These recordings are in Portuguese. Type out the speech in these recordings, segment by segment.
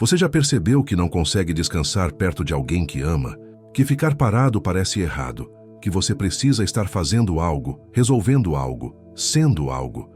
Você já percebeu que não consegue descansar perto de alguém que ama? Que ficar parado parece errado? Que você precisa estar fazendo algo, resolvendo algo, sendo algo?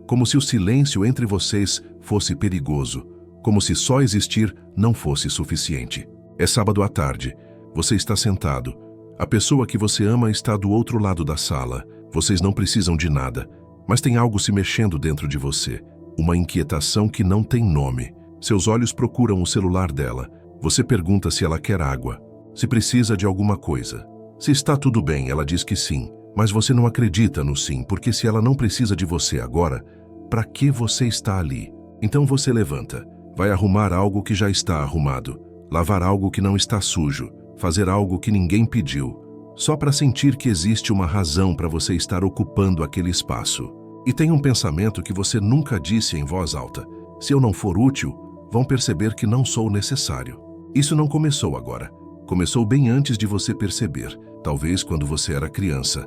Como se o silêncio entre vocês fosse perigoso. Como se só existir não fosse suficiente. É sábado à tarde. Você está sentado. A pessoa que você ama está do outro lado da sala. Vocês não precisam de nada, mas tem algo se mexendo dentro de você. Uma inquietação que não tem nome. Seus olhos procuram o celular dela. Você pergunta se ela quer água, se precisa de alguma coisa. Se está tudo bem, ela diz que sim, mas você não acredita no sim, porque se ela não precisa de você agora, para que você está ali? Então você levanta, vai arrumar algo que já está arrumado, lavar algo que não está sujo, fazer algo que ninguém pediu, só para sentir que existe uma razão para você estar ocupando aquele espaço. E tem um pensamento que você nunca disse em voz alta: se eu não for útil, vão perceber que não sou necessário. Isso não começou agora. Começou bem antes de você perceber, talvez quando você era criança,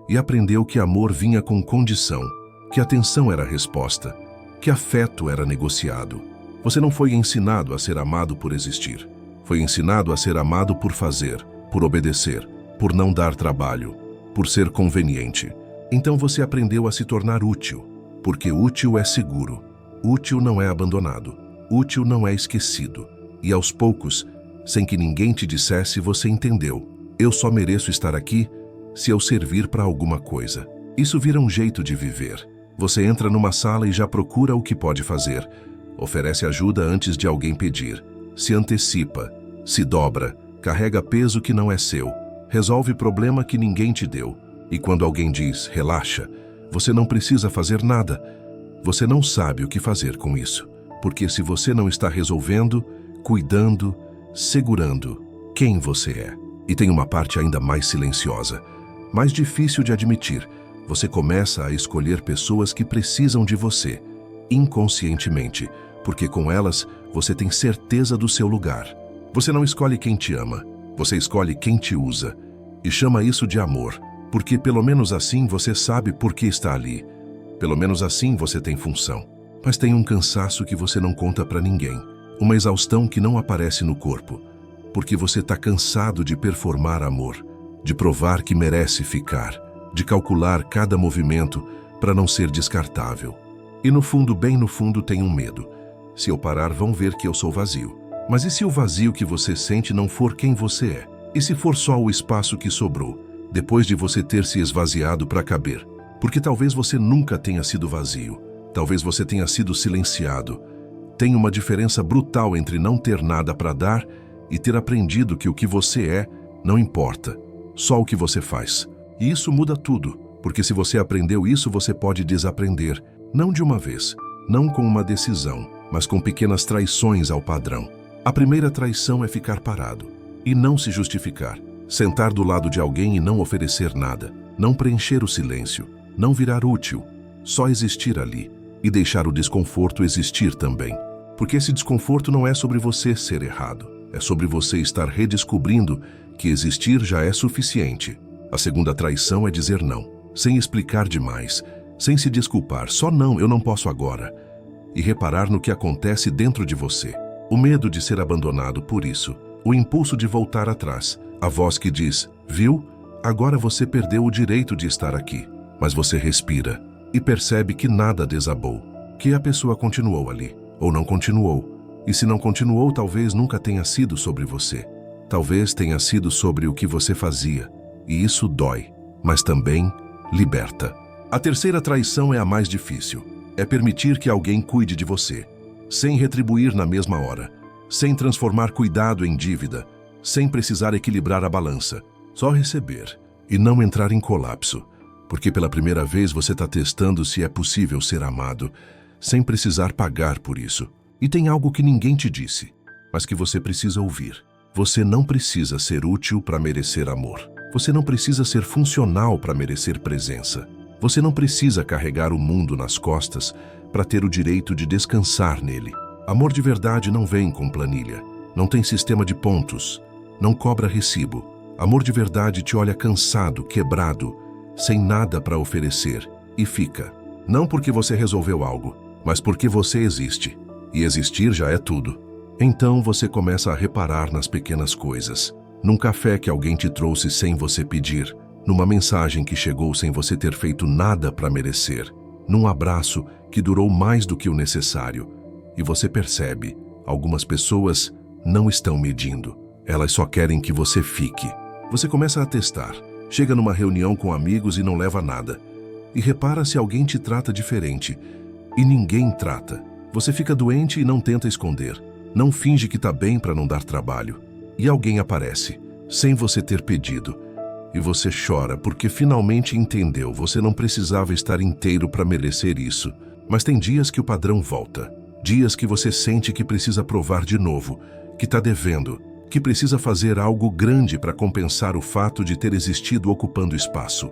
e aprendeu que amor vinha com condição, que atenção era a resposta, que afeto era negociado. Você não foi ensinado a ser amado por existir. Foi ensinado a ser amado por fazer, por obedecer, por não dar trabalho, por ser conveniente. Então você aprendeu a se tornar útil, porque útil é seguro. Útil não é abandonado. Útil não é esquecido. E aos poucos, sem que ninguém te dissesse, você entendeu: eu só mereço estar aqui se eu servir para alguma coisa. Isso vira um jeito de viver. Você entra numa sala e já procura o que pode fazer. Oferece ajuda antes de alguém pedir. Se antecipa, se dobra, carrega peso que não é seu, resolve problema que ninguém te deu. E quando alguém diz, relaxa, você não precisa fazer nada. Você não sabe o que fazer com isso. Porque se você não está resolvendo, cuidando, segurando, quem você é? E tem uma parte ainda mais silenciosa, mais difícil de admitir. Você começa a escolher pessoas que precisam de você, inconscientemente, porque com elas você tem certeza do seu lugar. Você não escolhe quem te ama, você escolhe quem te usa. E chama isso de amor, porque pelo menos assim você sabe por que está ali. Pelo menos assim você tem função. Mas tem um cansaço que você não conta para ninguém, uma exaustão que não aparece no corpo, porque você está cansado de performar amor, de provar que merece ficar, de calcular cada movimento para não ser descartável. E no fundo, bem no fundo, tem um medo. Se eu parar, vão ver que eu sou vazio. Mas e se o vazio que você sente não for quem você é? E se for só o espaço que sobrou, depois de você ter se esvaziado para caber? Porque talvez você nunca tenha sido vazio. Talvez você tenha sido silenciado. Tem uma diferença brutal entre não ter nada para dar e ter aprendido que o que você é não importa, só o que você faz. E isso muda tudo, porque se você aprendeu isso, você pode desaprender, não de uma vez, não com uma decisão, mas com pequenas traições ao padrão. A primeira traição é ficar parado e não se justificar, sentar do lado de alguém e não oferecer nada, não preencher o silêncio, não virar útil, só existir ali. E deixar o desconforto existir também. Porque esse desconforto não é sobre você ser errado. É sobre você estar redescobrindo que existir já é suficiente. A segunda traição é dizer não, sem explicar demais, sem se desculpar. Só não, eu não posso agora. E reparar no que acontece dentro de você. O medo de ser abandonado por isso. O impulso de voltar atrás. A voz que diz, viu? Agora você perdeu o direito de estar aqui. Mas você respira e percebe que nada desabou, que a pessoa continuou ali, ou não continuou. E se não continuou, talvez nunca tenha sido sobre você. Talvez tenha sido sobre o que você fazia. E isso dói, mas também liberta. A terceira traição é a mais difícil. É permitir que alguém cuide de você, sem retribuir na mesma hora, sem transformar cuidado em dívida, sem precisar equilibrar a balança, só receber e não entrar em colapso. Porque pela primeira vez você está testando se é possível ser amado, sem precisar pagar por isso. E tem algo que ninguém te disse, mas que você precisa ouvir. Você não precisa ser útil para merecer amor. Você não precisa ser funcional para merecer presença. Você não precisa carregar o mundo nas costas para ter o direito de descansar nele. Amor de verdade não vem com planilha, não tem sistema de pontos, não cobra recibo. Amor de verdade te olha cansado, quebrado, sem nada para oferecer, e fica. Não porque você resolveu algo, mas porque você existe. E existir já é tudo. Então você começa a reparar nas pequenas coisas. Num café que alguém te trouxe sem você pedir, numa mensagem que chegou sem você ter feito nada para merecer, num abraço que durou mais do que o necessário. E você percebe, algumas pessoas não estão medindo. Elas só querem que você fique. Você começa a testar. Chega numa reunião com amigos e não leva nada. E repara se alguém te trata diferente. E ninguém trata. Você fica doente e não tenta esconder. Não finge que tá bem para não dar trabalho. E alguém aparece, sem você ter pedido. E você chora porque finalmente entendeu, você não precisava estar inteiro para merecer isso. Mas tem dias que o padrão volta. Dias que você sente que precisa provar de novo, que tá devendo, que precisa fazer algo grande para compensar o fato de ter existido ocupando espaço.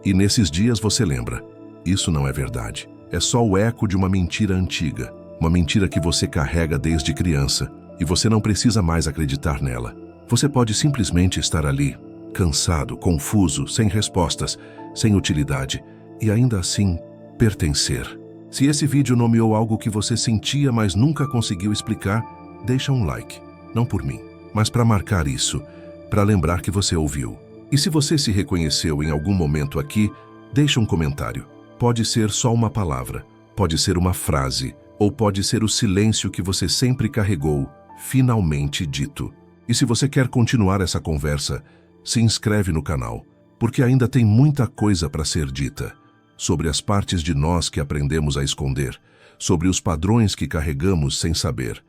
E nesses dias você lembra, isso não é verdade. É só o eco de uma mentira antiga, uma mentira que você carrega desde criança, e você não precisa mais acreditar nela. Você pode simplesmente estar ali, cansado, confuso, sem respostas, sem utilidade, e ainda assim pertencer. Se esse vídeo nomeou algo que você sentia, mas nunca conseguiu explicar, deixa um like. Não por mim, mas para marcar isso, para lembrar que você ouviu. E se você se reconheceu em algum momento aqui, deixa um comentário. Pode ser só uma palavra, pode ser uma frase, ou pode ser o silêncio que você sempre carregou, finalmente dito. E se você quer continuar essa conversa, se inscreve no canal, porque ainda tem muita coisa para ser dita. Sobre as partes de nós que aprendemos a esconder, sobre os padrões que carregamos sem saber,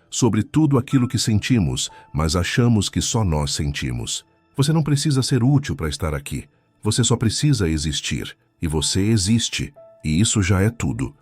sobre tudo aquilo que sentimos, mas achamos que só nós sentimos. Você não precisa ser útil para estar aqui. Você só precisa existir. E você existe. E isso já é tudo.